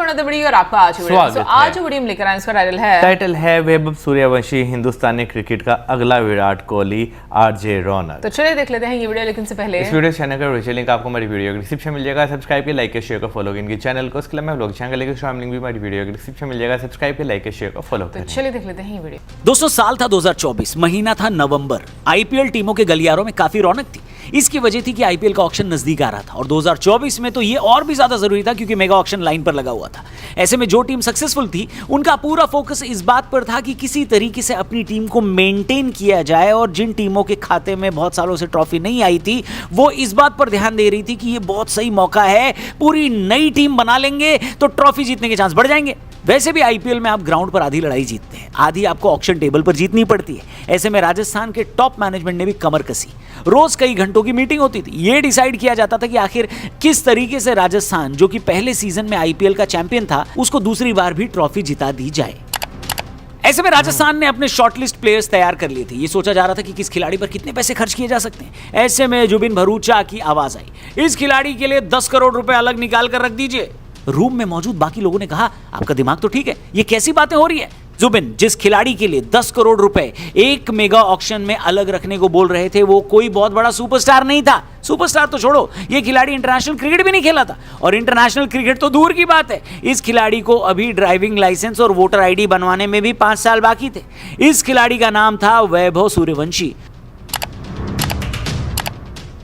Another video और आपका आज जो वीडियो हम लेकर आए इसका टाइटल है वैभव सूर्यवंशी हिंदुस्तानी क्रिकेट का अगला विराट कोहली आरजे रौनक। तो चलिए देख लेते हैं ये वीडियो, लेकिन से पहले इस वीडियो चैनल का लिंक आपको हमारी वीडियो के डिस्क्रिप्शन मिल जाएगा। सब्सक्राइब के लाइक के शेयर का फॉलो इनके चैनल को, उसके अलावा ब्लॉग चैनल के शाम लिंक भी हमारी वीडियो के डिस्क्रिप्शन मिल जाएगा। सब्सक्राइब के लाइक के शेयर का फॉलो करें। चलिए देख लेते हैं ये वीडियो। दोस्तों साल था 2024, महीना था नवंबर। आईपीएल टीमों के गलियारों में काफी रौनक थी। इसकी वजह थी कि आईपीएल का ऑक्शन नजदीक आ रहा था और 2024 में तो ये और भी ज्यादा जरूरी था क्योंकि मेगा ऑक्शन लाइन पर लगा हुआ था। ऐसे में जो टीम सक्सेसफुल थी उनका पूरा फोकस इस बात पर था कि किसी तरीके से अपनी टीम को मेंटेन किया जाए, और जिन टीमों के खाते में बहुत सालों से ट्रॉफी नहीं आई थी वो इस बात पर ध्यान दे रही थी कि ये बहुत सही मौका है, पूरी नई टीम बना लेंगे तो ट्रॉफी जीतने के चांस बढ़ जाएंगे। वैसे भी आईपीएल में आप ग्राउंड पर आधी लड़ाई जीतते हैं, आधी आपको ऑक्शन टेबल पर जीतनी पड़ती है। ऐसे में राजस्थान के टॉप मैनेजमेंट ने भी कमर कसी। रोज कई घंटों की मीटिंग होती थी। यह डिसाइड किया जाता था कि आखिर किस तरीके से राजस्थान, जो कि पहले सीजन में आईपीएल का चैंपियन था, उसको दूसरी बार भी ट्रॉफी जिता दी जाए। ऐसे में राजस्थान ने अपने शॉर्टलिस्ट प्लेयर्स तैयार कर लिए थे। ये सोचा जा रहा था कि किस खिलाड़ी पर कितने पैसे खर्च किए जा सकते हैं। ऐसे में जुबिन भरूचा की आवाज आई, इस खिलाड़ी के लिए 10 करोड़ रुपए अलग निकाल कर रख दीजिए। रूम में मौजूद बाकी लोगों ने कहा, आपका दिमाग तो ठीक है, ये कैसी बातें हो रही है। जुबिन जिस खिलाड़ी के लिए 10 करोड़ रुपए एक मेगा ऑक्शन में अलग रखने को बोल रहे थे वो कोई बहुत बड़ा सुपरस्टार नहीं था। सुपरस्टार तो छोड़ो, ये खिलाड़ी इंटरनेशनल क्रिकेट भी नहीं खेला था, और इंटरनेशनल क्रिकेट तो दूर की बात है। इस खिलाड़ी को अभी ड्राइविंग लाइसेंस और वोटर आईडी बनवाने में भी 5 साल बाकी थे। इस खिलाड़ी का नाम था वैभव सूर्यवंशी,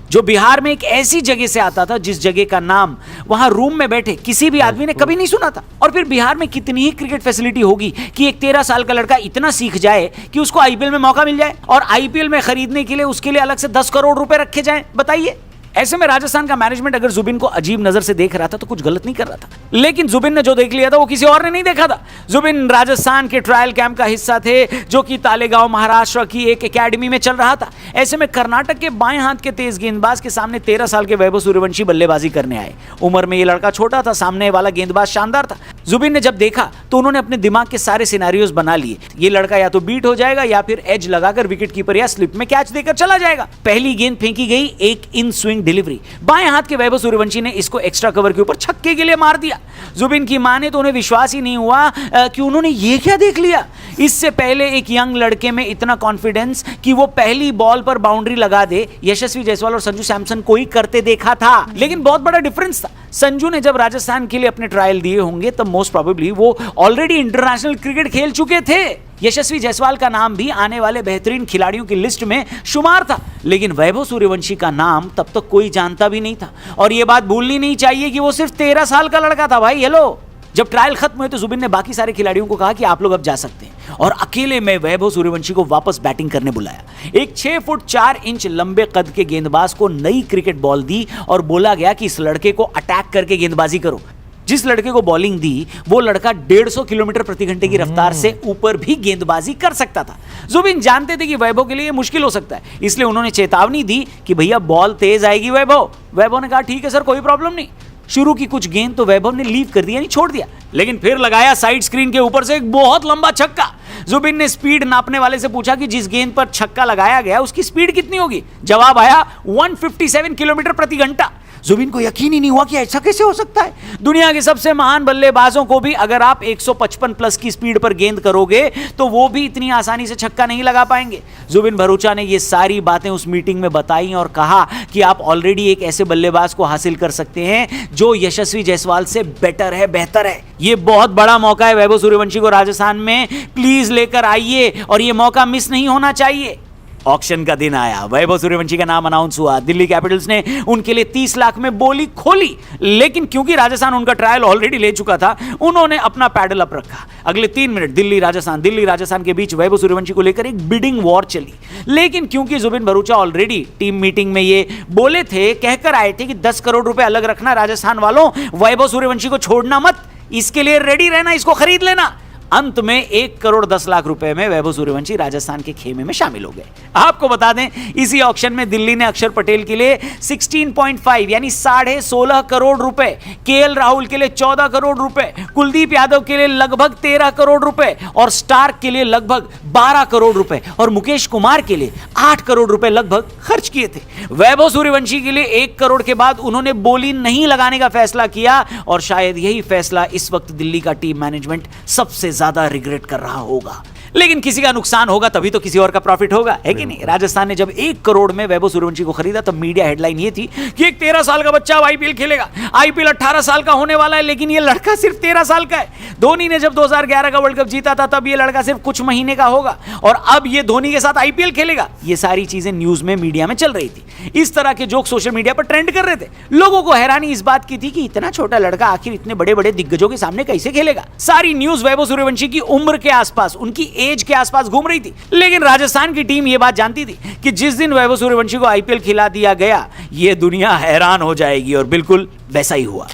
जो बिहार में एक ऐसी जगह से आता था जिस जगह का नाम वहां रूम में बैठे किसी भी आदमी ने कभी नहीं सुना था। और फिर बिहार में कितनी ही क्रिकेट फैसिलिटी होगी कि एक 13 साल का लड़का इतना सीख जाए कि उसको आईपीएल में मौका मिल जाए, और आईपीएल में खरीदने के लिए उसके लिए अलग से 10 करोड़ रुपए रखे जाएं। बताइए। ऐसे में राजस्थान का मैनेजमेंट अगर जुबिन को अजीब नजर से देख रहा था तो कुछ गलत नहीं कर रहा था, लेकिन जुबिन ने जो देख लिया था वो किसी और ने नहीं देखा था। जुबिन राजस्थान के ट्रायल कैंप का हिस्सा थे जो कि तालेगांव महाराष्ट्र की एक एकेडमी में चल रहा था। ऐसे में कर्नाटक के बाएं हाथ के तेज गेंदबाज के सामने 13 साल के वैभव सूर्यवंशी बल्लेबाजी करने आए। उम्र में ये लड़का छोटा था, सामने वाला गेंदबाज शानदार था। जुबिन ने जब देखा तो उन्होंने अपने दिमाग के सारे सिनेरियोज बना लिए। ये लड़का या तो बीट हो जाएगा या फिर एज लगाकर विकेट कीपर या स्लिप में कैच देकर चला जाएगा। पहली गेंद फेंकी गई, एक इन स्विंग डिलीवरी, बाएं हाथ के वैभव सूर्यवंशी ने इसको एक्स्ट्रा कवर के ऊपर छक्के के लिए मार दिया। जुबिन की माने तो उन्हें विश्वास ही नहीं हुआ कि उन्होंने ये क्या देख लिया। इससे पहले एक यंग लड़के में इतना कॉन्फिडेंस कि वो पहली बॉल पर बाउंड्री लगा दे, यशस्वी जायसवाल और संजू सैमसन को ही करते देखा था। लेकिन बहुत बड़ा डिफरेंस था। संजू ने जब राजस्थान के लिए अपने ट्रायल दिए होंगे तब मोस्ट प्रोबेबली वो ऑलरेडी इंटरनेशनल क्रिकेट खेल चुके थे। यशस्वी जायसवाल का नाम भी आने वाले बेहतरीन खिलाड़ियों की लिस्ट में शुमार था, लेकिन वैभव सूर्यवंशी का नाम तब तक कोई जानता भी नहीं था। और यह बात भूलनी नहीं चाहिए कि वो सिर्फ 13 साल का लड़का था भाई। हेलो। जब ट्रायल खत्म हुए तो जुबिन ने बाकी सारे खिलाड़ियों को कहा कि आप लोग अब जा सकते हैं, और अकेले में वैभव सूर्यवंशी को वापस बैटिंग करने बुलाया। एक 6 फुट 4 इंच लंबे कद के गेंदबाज को नई क्रिकेट बॉल दी और बोला गया कि इस लड़के को अटैक करके गेंदबाजी करो। जिस लड़के को बॉलिंग दी वो लड़का 150 किलोमीटर प्रति घंटे की रफ्तार से ऊपर भी गेंदबाजी कर सकता था। जुबिन जानते थे कि वैभव के लिए मुश्किल हो सकता है, इसलिए उन्होंने चेतावनी दी कि भैया बॉल तेज आएगी वैभव। वैभव ने कहा ठीक है सर, कोई प्रॉब्लम नहीं। शुरू की कुछ गेंद तो वैभव ने लीव कर दिया, नहीं छोड़ दिया, लेकिन फिर लगाया साइड स्क्रीन के ऊपर से एक बहुत लंबा छक्का। जुबिन ने स्पीड नापने वाले से पूछा कि जिस गेंद पर छक्का लगाया गया उसकी स्पीड कितनी होगी। जवाब आया 157 किलोमीटर प्रति घंटा। जुबिन को यकीन ही नहीं हुआ कि ऐसा कैसे हो सकता है। दुनिया के सबसे महान बल्लेबाजों को भी अगर आप 155 प्लस की स्पीड पर गेंद करोगे तो वो भी इतनी आसानी से छक्का नहीं लगा पाएंगे। जुबिन भरूचा ने ये सारी बातें उस मीटिंग में बताई और कहा कि आप ऑलरेडी एक ऐसे बल्लेबाज को हासिल कर सकते हैं जो यशस्वी जायसवाल से बेटर है, बेहतर है। ये बहुत बड़ा मौका है वैभव सूर्यवंशी को राजस्थान में, प्लीज लेकर आइए और ये मौका मिस नहीं होना चाहिए। ऑक्शन का दिन आया, वैभव सूर्यवंशी का नाम अनाउंस हुआ। दिल्ली कैपिटल्स ने उनके लिए 30 लाख में बोली खोली, लेकिन क्योंकि राजस्थान उनका ट्रायल ऑलरेडी ले चुका था उन्होंने अपना पैडल अप रखा। अगले 3 मिनट दिल्ली राजस्थान के बीच वैभव सूर्यवंशी को लेकर एक बिडिंग वॉर चली। लेकिन क्योंकि Zubin Bharucha already team meeting में ये बोले थे, कहकर आए थे कि 10 करोड़ रुपए अलग रखना राजस्थान वालों, वैभव सूर्यवंशी को छोड़ना मत, इसके लिए रेडी रहना, इसको खरीद लेना। अंत में 1 करोड़ 10 लाख रुपए में वैभव सूर्यवंशी राजस्थान के खेमे में शामिल हो गए। आपको बता दें इसी ऑक्शन में दिल्ली ने अक्षर पटेल के लिए 16.5 यानी 16.5 करोड़ रुपए, केएल राहुल के लिए 14 करोड़ रुपए, कुलदीप यादव के लिए लगभग 13 करोड़ रुपए और स्टार्क के लिए लगभग 12 करोड़ रुपए और मुकेश कुमार के लिए 8 करोड़ रुपए लगभग खर्च किए थे। वैभव सूर्यवंशी के लिए 1 करोड़ के बाद उन्होंने बोली नहीं लगाने का फैसला किया और शायद यही फैसला इस वक्त दिल्ली का टीम मैनेजमेंट सबसे ज्यादा रिग्रेट कर रहा होगा। लेकिन किसी का नुकसान होगा तभी तो किसी और का प्रॉफिट होगा, है कि नहीं। राजस्थान ने जब 1 करोड़ में वैभव सूर्यवंशी को खरीदा तब मीडिया हेडलाइन ये थी कि एक 13 साल का बच्चा अब आईपीएल खेलेगा, आईपीएल 18 साल का होने वाला है, लेकिन ये लड़का सिर्फ 13 साल का है। धोनी ने जब 2011 का वर्ल्ड कप जीता था तब ये लड़का सिर्फ कुछ महीने का होगा और अब ये धोनी के साथ आईपीएल खेलेगा। ये सारी चीजें न्यूज में, मीडिया में चल रही थी। इस तरह के जोक सोशल मीडिया पर ट्रेंड कर रहे थे। लोगों को हैरानी इस बात की थी कि इतना छोटा लड़का आखिर इतने बड़े बड़े दिग्गजों के सामने कैसे खेलेगा। सारी न्यूज वैभव सूर्यवंशी की उम्र के आसपास, उनकी एज के आसपास घूम रही थी। लेकिन राजस्थान की टीम यह बात जानती थी कि जिस दिन वैभव सूर्यवंशी को आईपीएल खिला दिया गया यह दुनिया हैरान हो जाएगी और बिल्कुल वैसा ही हुआ।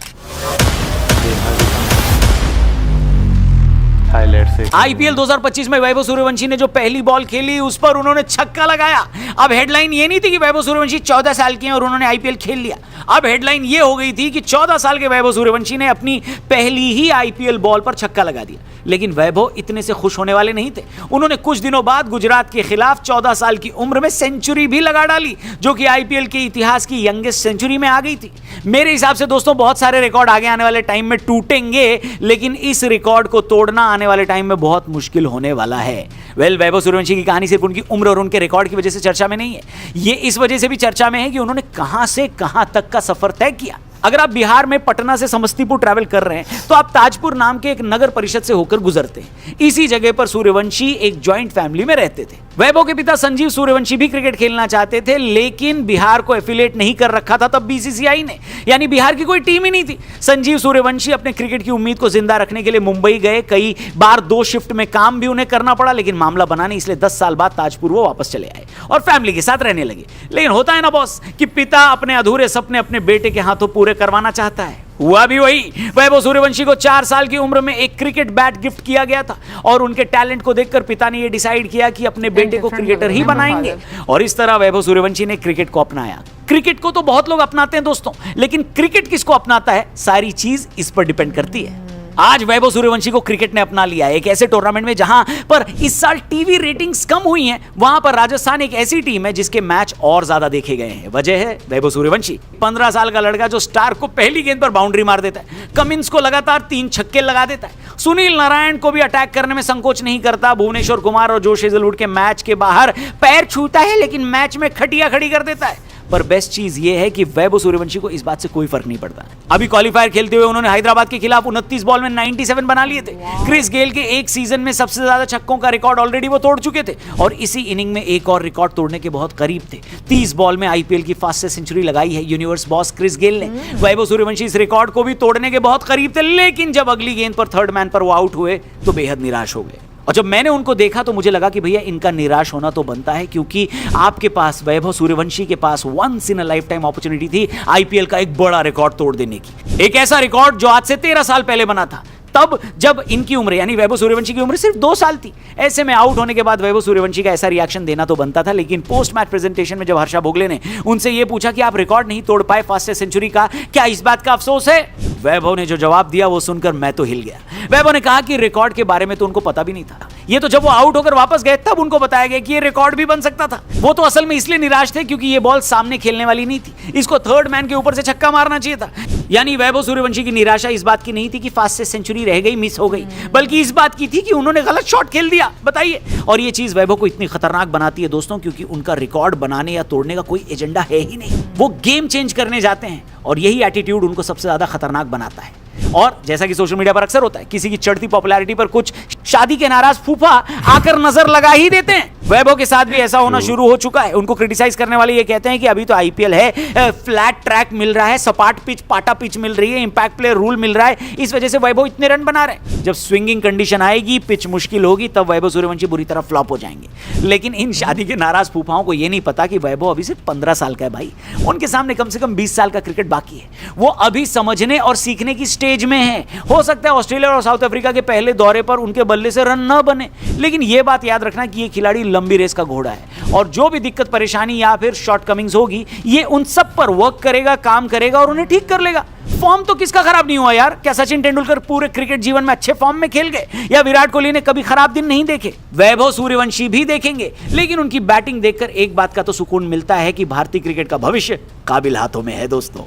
आईपीएल 2025 में वैभव सूर्यवंशी ने जो पहली बॉल खेली उस पर उन्होंने छक्का लगाया। अब हेडलाइन ये नहीं थी कि वैभव सूर्यवंशी 14 साल के हैं और उन्होंने आईपीएल खेल लिया। अब हेडलाइन ये हो गई थी कि 14 साल के वैभव सूर्यवंशी ने अपनी पहली ही आईपीएल बॉल पर छक्का लगा दिया। लेकिन वैभव इतने से खुश होने वाले नहीं थे। उन्होंने कुछ दिनों बाद गुजरात के खिलाफ 14 साल की उम्र में सेंचुरी भी लगा डाली, जो कि आईपीएल के इतिहास की यंगेस्ट सेंचुरी में आ गई थी। मेरे हिसाब से दोस्तों बहुत सारे रिकॉर्ड आगे आने वाले टाइम में टूटेंगे, लेकिन इस रिकॉर्ड को तोड़ना आने वाले टाइम में बहुत मुश्किल होने वाला है। वैभव सूर्यवंशी की कहानी सिर्फ उनकी उम्र और उनके रिकॉर्ड की वजह से चर्चा में नहीं है, ये इस वजह से भी चर्चा में है कि उन्होंने कहां से कहां तक का सफर तय किया। अगर आप बिहार में पटना से समस्तीपुर ट्रैवल कर रहे हैं तो आप ताजपुर नाम के एक नगर परिषद से होकर गुजरते हैं। इसी जगह पर सूर्यवंशी एक जॉइंट फैमिली में रहते थे। वैभव के पिता संजीव सूर्यवंशी भी क्रिकेट खेलना चाहते थे, लेकिन बिहार को एफिलिएट नहीं कर रखा था तब बीसीसीआई ने, यानी बिहार की कोई टीम ही नहीं थी। संजीव सूर्यवंशी अपने क्रिकेट की उम्मीद को जिंदा रखने के लिए मुंबई गए। कई बार 2 शिफ्ट में काम भी उन्हें करना पड़ा, लेकिन मामला बना नहीं, इसलिए 10 साल बाद ताजपुर वो वापस चले आए और फैमिली के साथ रहने लगे। लेकिन होता है ना बॉस कि पिता अपने अधूरे सपने अपने बेटे के हाथों पूरे करवाना चाहता है। हुआ भी वही। वैभव सूर्यवंशी को 4 साल की उम्र में एक क्रिकेट बैट गिफ्ट किया गया था और उनके टैलेंट को देखकर पिता ने यह डिसाइड किया कि अपने बेटे को क्रिकेटर ही बनाएंगे और इस तरह वैभव सूर्यवंशी ने क्रिकेट को अपनाया। क्रिकेट को तो बहुत लोग अपनाते हैं दोस्तों, लेकिन क्रिकेट किसको अपनाता है, सारी चीज इस पर डिपेंड करती है। आज वैभव सूर्यवंशी को क्रिकेट ने अपना लिया है। एक ऐसे टूर्नामेंट में जहां पर इस साल टीवी रेटिंग्स कम हुई हैं, वहां पर राजस्थान एक ऐसी टीम है जिसके मैच और ज्यादा देखे गए हैं। वजह है वैभव सूर्यवंशी। 15 साल का लड़का जो स्टार को पहली गेंद पर बाउंड्री मार देता है, कमिंस को लगातार 3 छक्के लगा देता है, सुनील नारायण को भी अटैक करने में संकोच नहीं करता, भुवनेश्वर कुमार और जोश हेजलवुड के मैच के बाहर पैर छूता है लेकिन मैच में खटिया खड़ी कर देता है। पर बेस्ट चीज यह है कि वैभव सूर्यवंशी को इस बात से कोई फर्क नहीं पड़ता। अभी क्वालीफायर खेलते हुए उन्होंने हैदराबाद के खिलाफ 29 बॉल में 97 बना लिए थे। क्रिस गेल के एक सीजन में सबसे ज्यादा छक्कों का रिकॉर्ड ऑलरेडी वो तोड़ चुके थे और इसी इनिंग में एक और रिकॉर्ड तोड़ने के बहुत करीब थे। 30 बॉल में आईपीएल की फास्टेस्ट सेंचुरी लगाई है यूनिवर्स बॉस क्रिस गेल ने। वैभव सूर्यवंशी इस रिकॉर्ड को भी तोड़ने के बहुत करीब थे, लेकिन जब अगली गेंद पर थर्ड मैन पर वो आउट हुए तो बेहद निराश हो गए। और जब मैंने उनको देखा तो मुझे लगा कि भैया इनका निराश होना तो बनता है, क्योंकि आपके पास वैभव सूर्यवंशी के पास once in a lifetime opportunity थी आईपीएल का एक बड़ा रिकॉर्ड तोड़ देने की। एक ऐसा रिकॉर्ड जो आज से 13 साल पहले बना था, तब जब इनकी उम्र यानी वैभव सूर्यवंशी की उम्र सिर्फ 2 साल थी। ऐसे में आउट होने के बाद वैभव सूर्यवंशी का ऐसा रिएक्शन देना तो बनता था, लेकिन पोस्ट मैच प्रेजेंटेशन में जब हर्षा भोगले ने उनसे यह पूछा कि आप रिकॉर्ड नहीं तोड़ पाए फास्टेस्ट सेंचुरी का, क्या इस बात का अफसोस है? वैभव ने जो जवाब दिया वो सुनकर मैं तो हिल गया। वैभव ने कहा कि रिकॉर्ड के बारे में तो उनको पता भी नहीं था, ये तो जब वो आउट होकर वापस गए तब उनको बताया गया कि ये रिकॉर्ड भी बन सकता था। वो तो असल में इसलिए निराश थे क्योंकि ये बॉल सामने खेलने वाली नहीं थी, इसको थर्ड मैन के ऊपर से छक्का मारना चाहिए था। यानी वैभव सूर्यवंशी की निराशा इस बात की नहीं थी कि फास्टेस्ट सेंचुरी रह गई, मिस हो गई, बल्कि इस बात की थी कि उन्होंने गलत शॉट खेल दिया। बताइए, और ये चीज वैभव को इतनी खतरनाक बनाती है दोस्तों, क्योंकि उनका रिकॉर्ड बनाने या तोड़ने का कोई एजेंडा है ही नहीं। वो गेम चेंज करने जाते हैं और यही एटीट्यूड उनको सबसे ज्यादा खतरनाक बनाता है। और जैसा कि सोशल मीडिया पर अक्सर होता है, किसी की चढ़ती पॉपुलैरिटी पर कुछ शादी के नाराज फूफा आकर नजर लगा ही देते हैं। वैभव के साथ भी ऐसा होना शुरू हो चुका है। उनको क्रिटिसाइज करने वाले ये कहते हैं कि अभी तो आईपीएल है, फ्लैट ट्रैक मिल रहा है, सपाट पिच, पाटा पिच मिल रही है, इंपैक्ट प्लेयर रूल मिल रहा है, इस वजह से वैभव इतने रन बना रहे हैं। जब स्विंगिंग कंडीशन आएगी, पिच मुश्किल होगी, तब वैभव सूर्यवंशी बुरी तरह फ्लॉप हो जाएंगे। लेकिन इन शादी के नाराज फूफाओं को यह नहीं पता कि वैभव अभी सिर्फ 15 साल का है भाई, उनके सामने कम से कम 20 साल का क्रिकेट बाकी है। वो अभी समझने और सीखने की स्टेज में है। हो सकता है ऑस्ट्रेलिया और साउथ अफ्रीका के पहले दौरे पर उनके बल्ले से रन न बने, लेकिन यह बात याद रखना कि ये खिलाड़ी लंबी रेस का घोड़ा है, और जो भी दिक्कत परेशानी या फिर शॉर्टकमिंग्स होगी ये उन सब पर वर्क करेगा, काम करेगा और उन्हें ठीक कर लेगा। फॉर्म तो किसका खराब नहीं हुआ यार? क्या सचिन तेंदुलकर पूरे क्रिकेट जीवन में अच्छे फॉर्म में खेल गए, या विराट कोहली ने कभी खराब दिन नहीं देखे? वैभव सूर्यवंशी भी देखेंगे, लेकिन उनकी बैटिंग देखकर एक बात का तो सुकून मिलता है कि भारतीय क्रिकेट का भविष्य काबिल हाथों में है दोस्तों।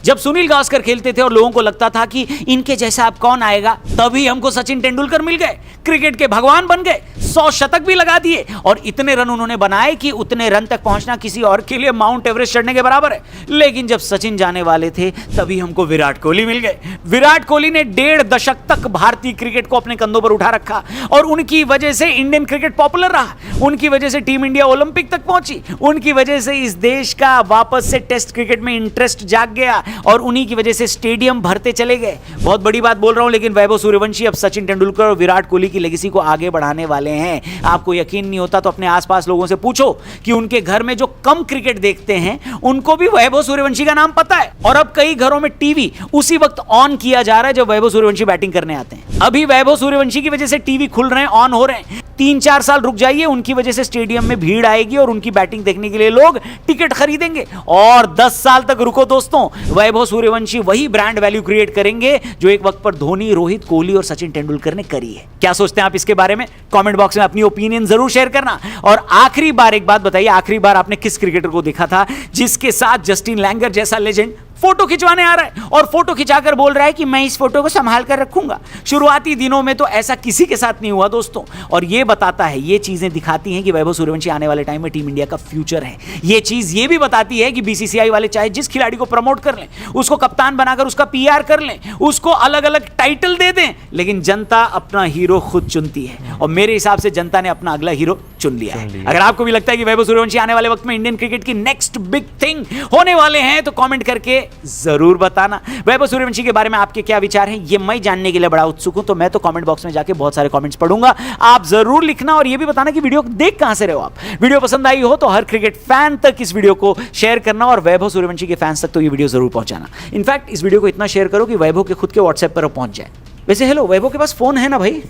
जब सुनील गावस्कर खेलते थे और लोगों को लगता था कि इनके जैसा अब कौन आएगा, तभी हमको सचिन तेंदुलकर मिल गए, क्रिकेट के भगवान बन गए, 100 शतक भी लगा दिए और इतने रन उन्होंने बनाए कि उतने रन तक पहुंचना किसी और के लिए माउंट एवरेस्ट चढ़ने के बराबर है। लेकिन जब सचिन जाने वाले थे तभी हमको विराट कोहली मिल गए। विराट कोहली ने 1.5 दशक तक भारतीय क्रिकेट को अपने कंधों पर उठा रखा और उनकी वजह से इंडियन क्रिकेट पॉपुलर रहा, उनकी वजह से टीम इंडिया ओलंपिक तक पहुंची, उनकी वजह से इस देश का वापस से टेस्ट क्रिकेट में इंटरेस्ट जाग गया और उन्हीं की वजह से स्टेडियम भरते चले गए। बहुत बड़ी बात बोल रहा हूं, लेकिन वैभव सूर्यवंशी अब सचिन तेंदुलकर और विराट कोहली की लेगेसी को आगे बढ़ाने वाले हैं। आपको यकीन नहीं होता तो अपने आसपास लोगों से पूछो कि उनके घर में जो कम क्रिकेट देखते हैं उनको भी वैभव सूर्यवंशी का नाम पता है। और अब कई घरों में टीवी उसी वक्त ऑन किया जा रहा है जब वैभव सूर्यवंशी बैटिंग करने आते हैं। अभी वैभव सूर्यवंशी की वजह से टीवी खुल रहे हैं, ऑन हो रहे हैं। 3-4 साल रुक जाइए, उनकी वजह से स्टेडियम में भीड़ आएगी और उनकी बैटिंग देखने के लिए लोग टिकट खरीदेंगे। और 10 साल तक रुको दोस्तों, वैभव सूर्यवंशी वही ब्रांड वैल्यू क्रिएट करेंगे जो एक वक्त पर धोनी, रोहित, कोहली और सचिन तेंदुलकर ने करी है। क्या सोचते हैं आप इसके बारे में? कमेंट बॉक्स में अपनी ओपिनियन जरूर शेयर करना। और आखिरी बार एक बात बताइए, आखिरी बार आपने किस क्रिकेटर को देखा था जिसके साथ जस्टिन लैंगर जैसा लेजेंड फोटो खिंचवाने आ रहा है और फोटो खिंचाकर बोल रहा है कि मैं इस फोटो को संभाल कर रखूंगा? शुरुआती दिनों में तो ऐसा किसी के साथ नहीं हुआ दोस्तों। और ये बताता है, ये चीजें दिखाती हैं कि वैभव सूर्यवंशी आने वाले टाइम में टीम इंडिया का फ्यूचर है। ये चीज ये भी बताती है कि बीसीसीआई वाले चाहे जिस खिलाड़ी को प्रमोट कर लें, उसको कप्तान बनाकर उसका पीआर कर लें, उसको अलग अलग टाइटल दे दें, लेकिन जनता अपना हीरो खुद चुनती है और मेरे हिसाब से जनता ने अपना अगला हीरो चुन लिया है। अगर आपको भी लगता है कि वैभव सूर्यवंशी आने वाले वक्त में इंडियन क्रिकेट की नेक्स्ट बिग थिंग होने वाले हैं तो कमेंट करके जरूर बताना। वैभव सूर्यवंशी के बारे में आपके क्या विचार हैं ये मैं जानने के लिए बड़ा उत्सुक हूं, तो मैं तो कमेंट बॉक्स में जाके बहुत सारे कमेंट्स पढ़ूंगा। आप जरूर लिखना और ये भी बताना कि वीडियो देख कहां से रहे हो आप। वीडियो पसंद आई हो तो हर क्रिकेट फैन तक इस वीडियो को शेयर करना और वैभव सूर्यवंशी के फैंस तक तो ये वीडियो जरूर पहुंचाना। इनफैक्ट इस वीडियो को इतना शेयर करो कि वैभव के खुद के व्हाट्सएप पर पहुंच जाए। वैसे हेलो, वैभव के पास फोन है ना भाई?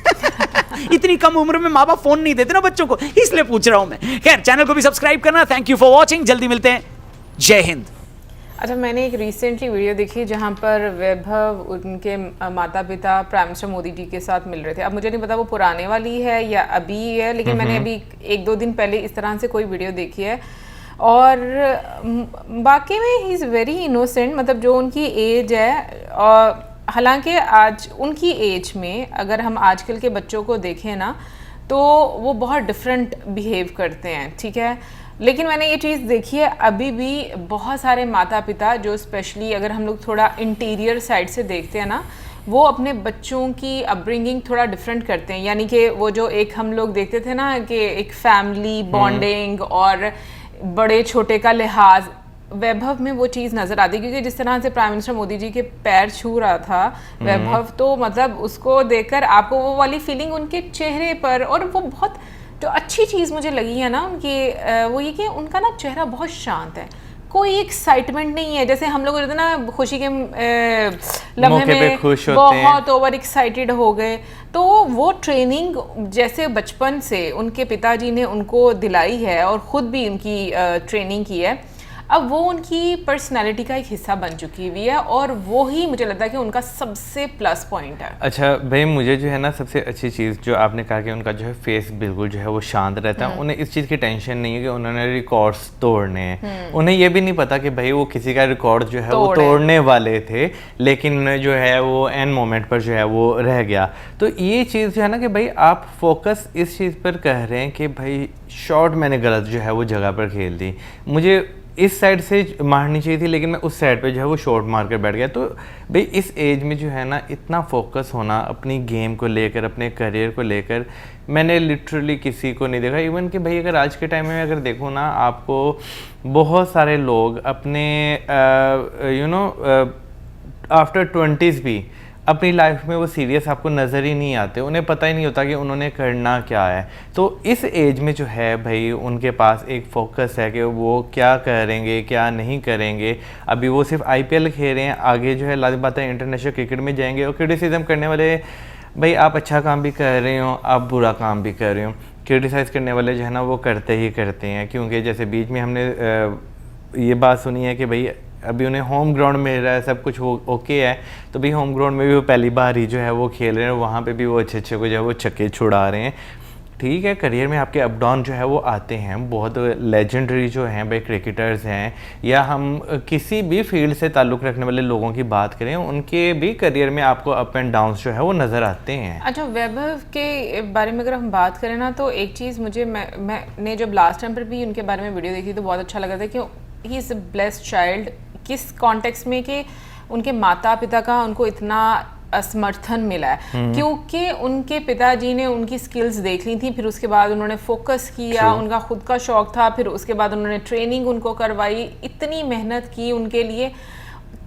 इतनी कम उम्र में माँ बाप फोन नहीं देते ना बच्चों को, इसलिए पूछ रहा हूं मैं। खैर, चैनल को भी सब्सक्राइब करना। थैंक यू फॉर वॉचिंग, जल्दी मिलते हैं। जय हिंद। अच्छा, मैंने एक रिसेंटली वीडियो देखी जहाँ पर वैभव उनके माता पिता प्राइम मिनिस्टर मोदी जी के साथ मिल रहे थे। अब मुझे नहीं पता वो पुराने वाली है या अभी है, लेकिन मैंने अभी 1-2 दिन पहले इस तरह से कोई वीडियो देखी है और बाकी में ही इज़ वेरी इनोसेंट। मतलब जो उनकी एज है, और हालांकि आज उनकी एज में अगर हम आजकल के बच्चों को देखें ना तो वो बहुत डिफरेंट बिहेव करते हैं, ठीक है। लेकिन मैंने ये चीज़ देखी है, अभी भी बहुत सारे माता पिता जो स्पेशली अगर हम लोग थोड़ा इंटीरियर साइड से देखते हैं ना, वो अपने बच्चों की अपब्रिंगिंग थोड़ा डिफरेंट करते हैं। यानी कि वो जो एक हम लोग देखते थे ना कि एक फैमिली बॉन्डिंग और बड़े छोटे का लिहाज, वैभव में वो चीज़ नज़र आती है। क्योंकि जिस तरह से प्राइम मिनिस्टर मोदी जी के पैर छू रहा था वैभव, तो मतलब उसको देखकर आपको वो वाली फीलिंग उनके चेहरे पर, और वो बहुत जो अच्छी चीज़ मुझे लगी है ना उनकी, वो ये कि उनका ना चेहरा बहुत शांत है, कोई एक्साइटमेंट नहीं है। जैसे हम लोग रहते ना खुशी के लम्हे में बहुत ओवर एक्साइटेड हो गए, तो वो ट्रेनिंग जैसे बचपन से उनके पिताजी ने उनको दिलाई है और ख़ुद भी उनकी ट्रेनिंग की है, अब वो उनकी पर्सनैलिटी का एक हिस्सा बन चुकी हुई है और वो ही मुझे लगता है कि उनका सबसे प्लस पॉइंट है। अच्छा भाई, मुझे जो है ना सबसे अच्छी चीज़ जो आपने कहा कि उनका जो है फेस बिल्कुल जो है वो शांत रहता है। उन्हें इस चीज़ की टेंशन नहीं है कि उन्होंने रिकॉर्ड्स तोड़ने हैं। उन्हें ये भी नहीं पता कि भाई वो किसी का रिकॉर्ड जो है वो तोड़ने वाले थे, लेकिन जो है वो एन मोमेंट पर जो है वो रह गया। तो ये चीज़ जो है ना कि भाई आप फोकस इस चीज़ पर कह रहे हैं कि भाई शॉट मैंने गलत जो है वो जगह पर खेल दी, मुझे इस साइड से मारनी चाहिए थी लेकिन मैं उस साइड पे जो है वो शॉट मार कर बैठ गया। तो भाई इस एज में जो है ना इतना फोकस होना अपनी गेम को लेकर, अपने करियर को लेकर, मैंने लिटरली किसी को नहीं देखा। इवन कि भाई अगर आज के टाइम में अगर देखो ना, आपको बहुत सारे लोग अपने आफ्टर 20s भी अपनी लाइफ में वो सीरियस आपको नज़र ही नहीं आते, उन्हें पता ही नहीं होता कि उन्होंने करना क्या है। तो इस एज में जो है भाई उनके पास एक फोकस है कि वो क्या करेंगे क्या नहीं करेंगे। अभी वो सिर्फ IPL खेल रहे हैं, आगे जो है लाजिम बात है इंटरनेशनल क्रिकेट में जाएंगे और क्रिटिसिज्म करने वाले भाई आप अच्छा काम भी कर रहे हो, आप बुरा काम भी कर रहे हो। क्रिटिसाइज़ करने वाले जो है ना वो करते ही करते हैं, क्योंकि जैसे बीच में हमने ये बात सुनी है कि भाई अभी उन्हें होम ग्राउंड मिल रहा है, सब कुछ ओके है, तो भाई होम ग्राउंड में भी वो पहली बार ही जो है वो खेल रहे हैं, वहाँ पे भी वो अच्छे अच्छे को जो है वो छक्के छुड़ा रहे हैं। ठीक है, करियर में आपके अप डाउन जो है वो आते हैं, बहुत लेजेंडरी जो हैं भाई क्रिकेटर्स हैं, या हम किसी भी फील्ड से ताल्लुक़ रखने वाले लोगों की बात करें, उनके भी करियर में आपको अप एंड डाउन जो है वो नज़र आते हैं। अच्छा, वैभव के बारे में अगर हम बात करें ना, तो एक चीज़ मुझे मैंने जब लास्ट टाइम पर भी उनके बारे में वीडियो देखी तो बहुत अच्छा लगा था कि he is a blessed child. किस कॉन्टेक्स्ट में कि उनके माता पिता का उनको इतना समर्थन मिला है, क्योंकि उनके पिताजी ने उनकी स्किल्स देख ली थी, फिर उसके बाद उन्होंने फोकस किया, उनका खुद का शौक था, फिर उसके बाद उन्होंने ट्रेनिंग उनको करवाई, इतनी मेहनत की उनके लिए।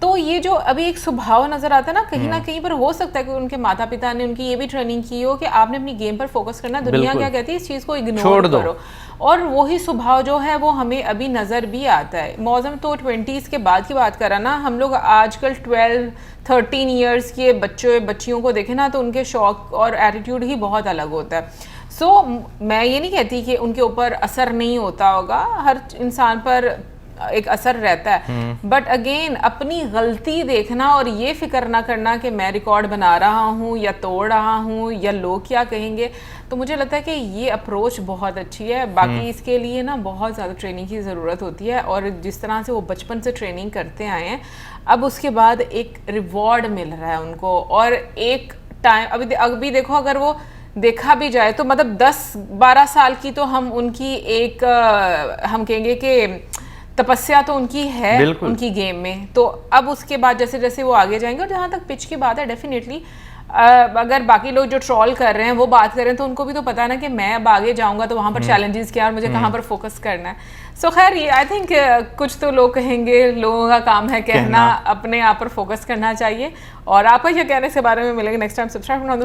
तो ये जो अभी एक स्वभाव नजर आता है ना कहीं पर, हो सकता है कि उनके माता पिता ने उनकी ये भी ट्रेनिंग की हो कि आपने अपनी गेम पर फोकस करना, दुनिया क्या कहती है इस चीज़ को इग्नोर करो, और वही स्वभाव जो है वो हमें अभी नज़र भी आता है। मौसम तो 20s के बाद की बात करा ना, हम लोग आजकल 12-13 ईयर्स के बच्चियों को देखें ना, तो उनके शौक और एटीट्यूड ही बहुत अलग होता है। सो मैं ये नहीं कहती कि उनके ऊपर असर नहीं होता होगा, हर इंसान पर एक असर रहता है, बट अगेन अपनी गलती देखना और ये फिक्र ना करना कि मैं रिकॉर्ड बना रहा हूँ या तोड़ रहा हूँ या लोग क्या कहेंगे, तो मुझे लगता है कि ये अप्रोच बहुत अच्छी है। बाकी इसके लिए ना बहुत ज़्यादा ट्रेनिंग की ज़रूरत होती है, और जिस तरह से वो बचपन से ट्रेनिंग करते आए हैं, अब उसके बाद एक रिवॉर्ड मिल रहा है उनको, और एक टाइम अभी देखो, अगर वो देखा भी जाए तो मतलब 10-12 साल की तो हम उनकी एक हम कहेंगे कि तपस्या तो उनकी है उनकी गेम में। तो अब उसके बाद जैसे जैसे वो आगे जाएंगे, और जहाँ तक पिच की बात है, डेफिनेटली अगर बाकी लोग जो ट्रोल कर रहे हैं वो बात कर रहे हैं, तो उनको भी तो पता है ना कि मैं अब आगे जाऊंगा तो वहाँ पर चैलेंजेस क्या और मुझे कहाँ पर फोकस करना है। सो खैर, ये आई थिंक कुछ तो लोग कहेंगे, लोगों का काम है कहना, अपने आप पर फोकस करना चाहिए। और आपका क्या कहने के बारे में मिलेगा नेक्स्ट टाइम। सब्सक्राइब करना